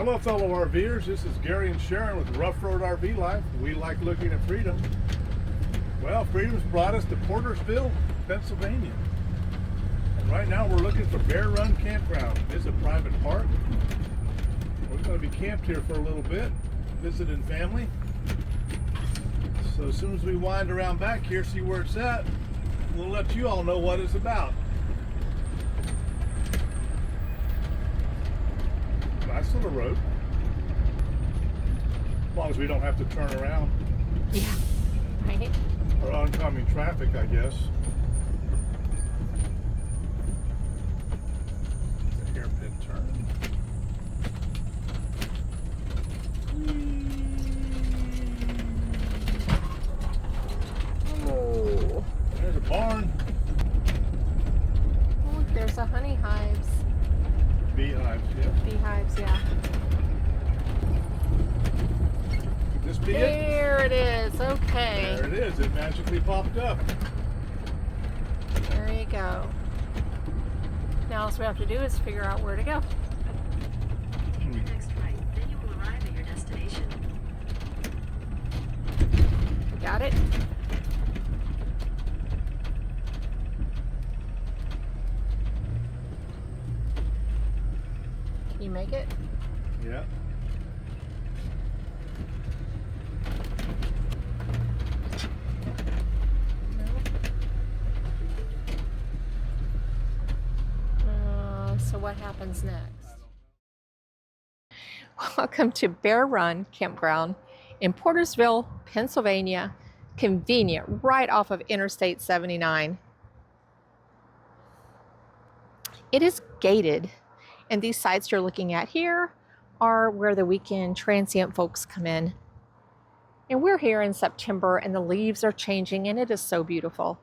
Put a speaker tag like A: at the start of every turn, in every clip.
A: Hello fellow RVers, this is Gary and Sharon with Ruff RV Life. We like looking at freedom. Well, freedom's brought us to Portersville, Pennsylvania. And right now we're looking for Bear Run Campground. It's a private park. We're going to be camped here for a little bit, visiting family. So as soon as we wind around back here, see where it's at, we'll let you all know what it's about. Nice little road. As long as we don't have to turn around.
B: Yeah, right.
A: Or oncoming traffic, I guess. It's a hairpin turn.
B: Oh.
A: There's a barn.
B: Oh, look, there's a honey hives.
A: Beehives, yeah.
B: Beehives, yeah.
A: Could this be it?
B: There it is. Okay.
A: There it is. It magically popped up.
B: There you go. Now all we have to do is figure out where to go.
C: Take the next right, then you will arrive at your destination.
B: Got it? Can you make it?
A: Yeah.
B: So what happens next? Welcome to Bear Run Campground in Portersville, Pennsylvania. Convenient, right off of Interstate 79. It is gated, and these sites you're looking at here are where the weekend transient folks come in. And we're here in September, and the leaves are changing, and it is so beautiful.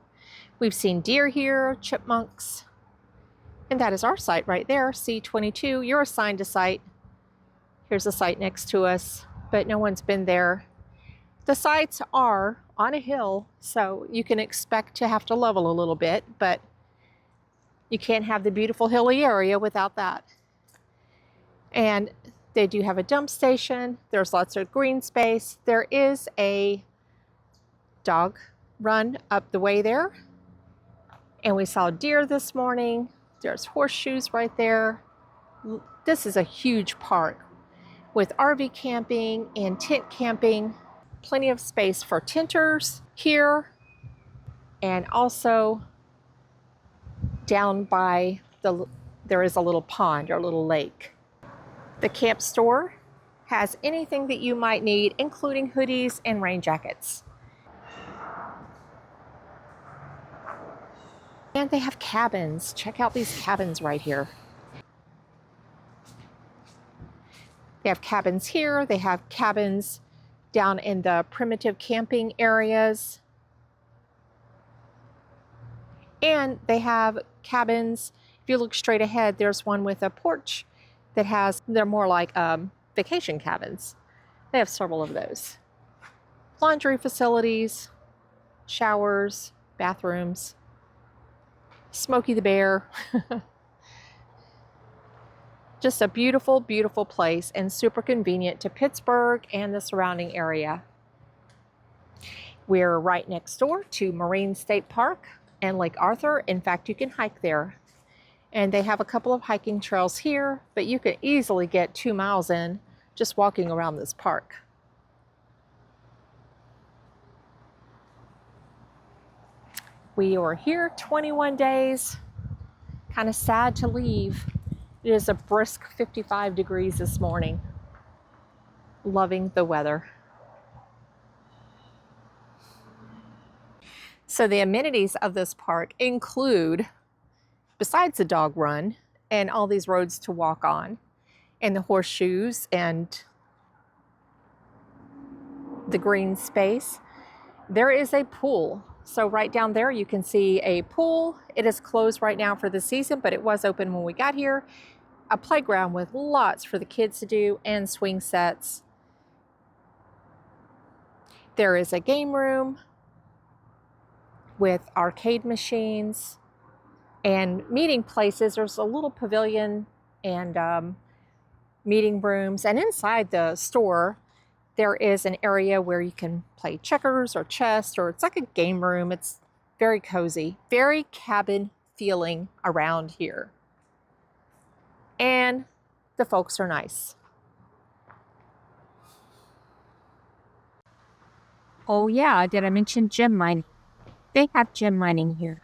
B: We've seen deer here, chipmunks, and that is our site right there, C22. You're assigned a site. Here's a site next to us, but no one's been there. The sites are on a hill, so you can expect to have to level a little bit, but you can't have the beautiful hilly area without that. And they do have a dump station. There's lots of green space. There is a dog run up the way there. And we saw deer this morning. There's horseshoes right there. This is a huge park with RV camping and tent camping. Plenty of space for tenters here, and also down by there is a little pond or a little lake. The camp store has anything that you might need, including hoodies and rain jackets. And they have cabins. Check out these cabins right here. They have cabins here. They have cabins down in the primitive camping areas. And they have cabins, if you look straight ahead, there's one with a porch that they're more like vacation cabins. They have several of those. Laundry facilities, showers, bathrooms, Smokey the Bear. Just a beautiful, beautiful place and super convenient to Pittsburgh and the surrounding area. We're right next door to Moraine State Park and Lake Arthur. In fact, you can hike there. And they have a couple of hiking trails here, but you can easily get 2 miles in just walking around this park. We were here 21 days. Kind of sad to leave. It is a brisk 55 degrees this morning. Loving the weather. So the amenities of this park include, besides the dog run and all these roads to walk on, and the horseshoes and the green space, there is a pool. So right down there you can see a pool. It is closed right now for the season, but it was open when we got here. A playground with lots for the kids to do and swing sets. There is a game room with arcade machines and meeting places. There's a little pavilion and meeting rooms, and inside the store, there is an area where you can play checkers or chess, or it's like a game room. It's very cozy, very cabin feeling around here. And the folks are nice.
D: Oh yeah, did I mention gem mining? They have gem mining here.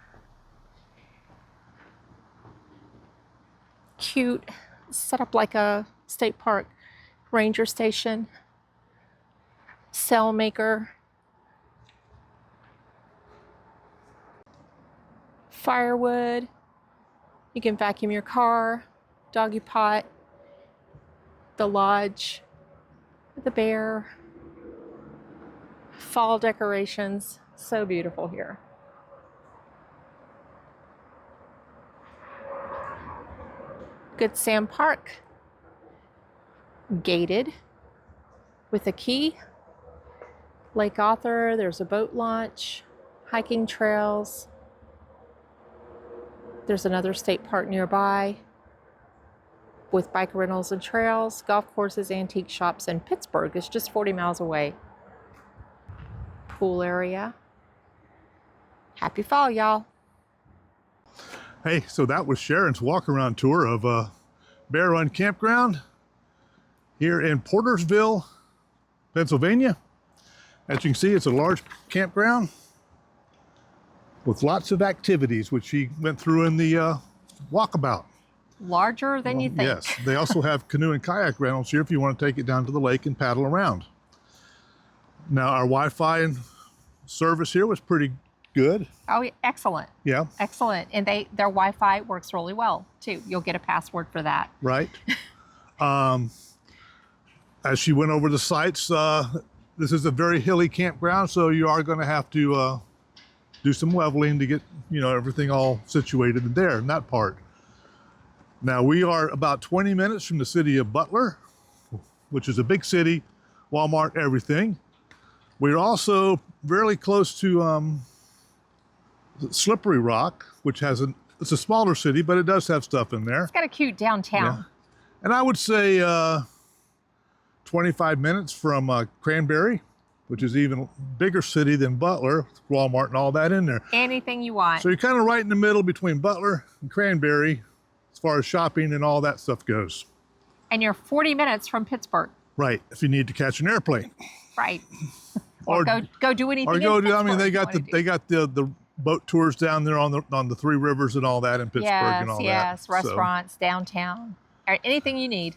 B: Cute, set up like a state park ranger station, cell maker, firewood. You can vacuum your car, doggy pot, the lodge, the bear, fall decorations. So beautiful here. Good Sam Park, gated with a key. Lake Arthur, there's a boat launch, hiking trails. There's another state park nearby with bike rentals and trails, golf courses, antique shops, and Pittsburgh is just 40 miles away. Pool area. Happy fall, y'all.
A: Hey, so that was Sharon's walk around tour of Bear Run Campground here in Portersville, Pennsylvania. As you can see, it's a large campground with lots of activities, which she went through in the walkabout.
B: Larger than you think.
A: Yes, they also have canoe and kayak rentals here if you want to take it down to the lake and paddle around. Now, our Wi-Fi and service here was pretty good.
B: Oh, excellent.
A: Yeah.
B: Excellent. And their Wi-Fi works really well, too. You'll get a password for that.
A: Right. As she went over the sites, this is a very hilly campground, so you are going to have to do some leveling to get, everything all situated in there, in that part. Now, we are about 20 minutes from the city of Butler, which is a big city, Walmart, everything. We're also really close to Slippery Rock, which has it's a smaller city, but it does have stuff in there.
B: It's got a cute downtown.
A: Yeah. And I would say 25 minutes from Cranberry, which is even bigger city than Butler, Walmart and all that in there.
B: Anything you want.
A: So you're kind of right in the middle between Butler and Cranberry as far as shopping and all that stuff goes.
B: And you're 40 minutes from Pittsburgh.
A: Right, if you need to catch an airplane.
B: Right. Or go do anything.
A: Or go
B: in
A: do. I mean,
B: Pittsburgh
A: they got the boat tours down there on the three rivers and all that in Pittsburgh and all that.
B: Yes, restaurants, downtown, or anything you need.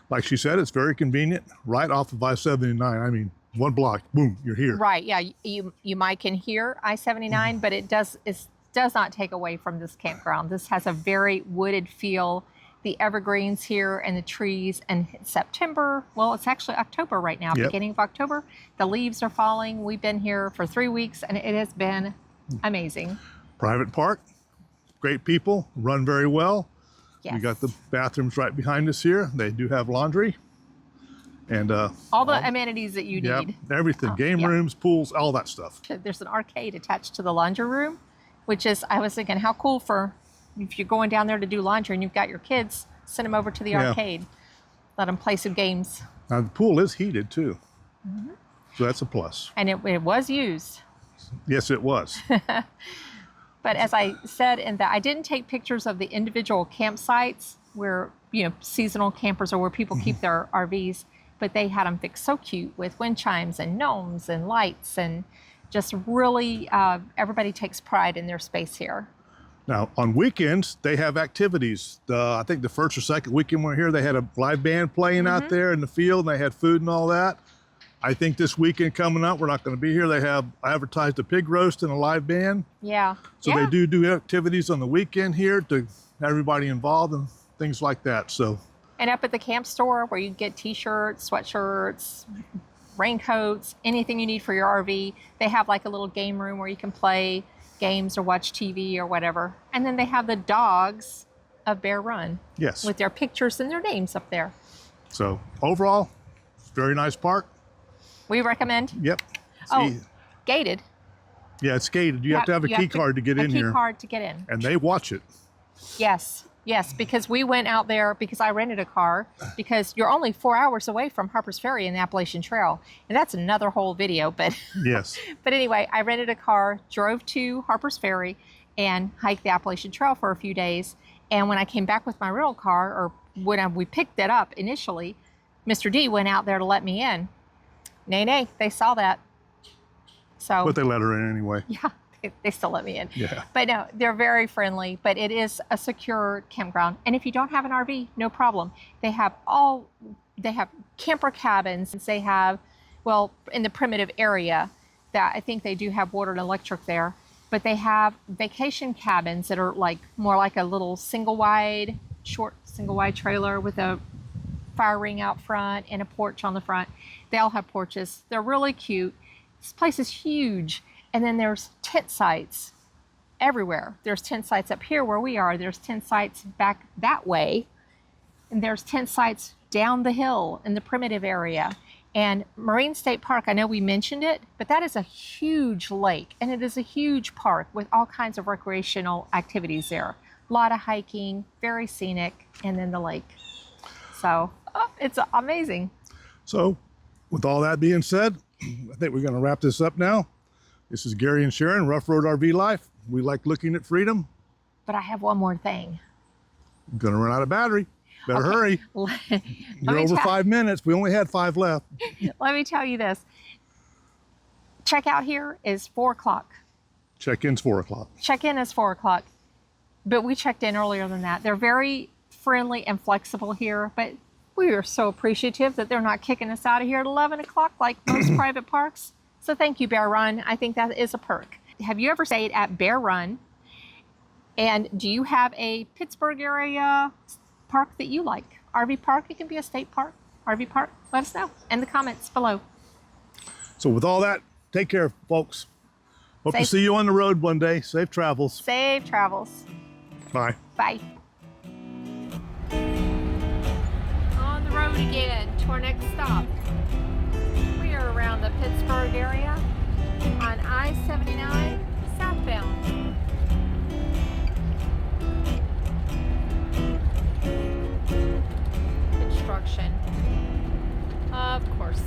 A: Like she said, it's very convenient, right off of I-79. I mean, one block, boom, you're here.
B: Right. Yeah. You might can hear I-79, but it does not take away from this campground. This has a very wooded feel. The evergreens here and the trees, and September, well, it's actually October right now, beginning of October. The leaves are falling. We've been here for 3 weeks and it has been amazing.
A: Private park, great people, run very well.
B: Yes.
A: We got the bathrooms right behind us here. They do have laundry. And
B: all the amenities that you need.
A: Everything, game rooms, pools, all that stuff.
B: There's an arcade attached to the laundry room, which is, I was thinking, how cool for if you're going down there to do laundry and you've got your kids, send them over to the arcade. Let them play some games.
A: Now, the pool is heated, too. Mm-hmm. So that's a plus.
B: And it was used.
A: Yes, it was.
B: But as I said, I didn't take pictures of the individual campsites where, seasonal campers or where people keep their RVs, but they had them fixed so cute with wind chimes and gnomes and lights, and just really, everybody takes pride in their space here.
A: Now, on weekends, they have activities. I think the first or second weekend we were here, they had a live band playing out there in the field, and they had food and all that. I think this weekend coming up, we're not going to be here. They have advertised a pig roast and a live band.
B: Yeah.
A: So they do activities on the weekend here to have everybody involved and things like that. So.
B: And up at the camp store where you get t-shirts, sweatshirts, raincoats, anything you need for your RV, they have like a little game room where you can play games or watch TV or whatever. And then they have the dogs of Bear Run.
A: Yes.
B: With their pictures and their names up there.
A: So overall, very nice park.
B: We recommend.
A: Yep.
B: Gated.
A: Yeah, it's gated. You have to have a key card to get in here.
B: A key card to get in.
A: And they watch it.
B: Yes. Yes, because we went out there because I rented a car because you're only 4 hours away from Harper's Ferry and the Appalachian Trail. And that's another whole video, but
A: Yes.
B: but anyway, I rented a car, drove to Harper's Ferry and hiked the Appalachian Trail for a few days. And when I came back with my rental car, or when we picked it up initially, Mr. D went out there to let me in. Nay, they saw that. So,
A: But they let her in anyway.
B: yeah, they still let me in.
A: Yeah.
B: But no, they're very friendly, but it is a secure campground. And if you don't have an RV, no problem. They have camper cabins. They have, well, in the primitive area, that I think they do have water and electric there, but they have vacation cabins that are like more like a little short single wide trailer with a fire ring out front and a porch on the front. They all have porches. They're really cute. This place is huge. And then there's tent sites everywhere. There's tent sites up here where we are. There's tent sites back that way. And there's tent sites down the hill in the primitive area. And Moraine State Park, I know we mentioned it, but that is a huge lake. And it is a huge park with all kinds of recreational activities there. A lot of hiking, very scenic, and then the lake. So it's amazing.
A: So with all that being said, I think we're going to wrap this up now. This is Gary and Sharon, Rough Road RV Life. We like looking at freedom.
B: But I have one more thing.
A: I'm going to run out of battery. Better hurry.
B: Let
A: You're
B: me
A: over 5 minutes. We only had 5 left.
B: Let me tell you this. Checkout here is 4 o'clock.
A: Check-in's 4 o'clock.
B: Check-in is 4 o'clock. But we checked in earlier than that. They're very friendly and flexible here, but we are so appreciative that they're not kicking us out of here at 11 o'clock like most private parks. So thank you, Bear Run. I think that is a perk. Have you ever stayed at Bear Run? And do you have a Pittsburgh area park that you like? RV park, it can be a state park, RV park. Let us know in the comments below.
A: So with all that, take care, folks. Hope to see you on the road one day. Safe travels.
B: Safe travels.
A: Bye.
B: Bye. On the road again to our next stop. We are around the Pittsburgh area on I-79 southbound. Construction, of course.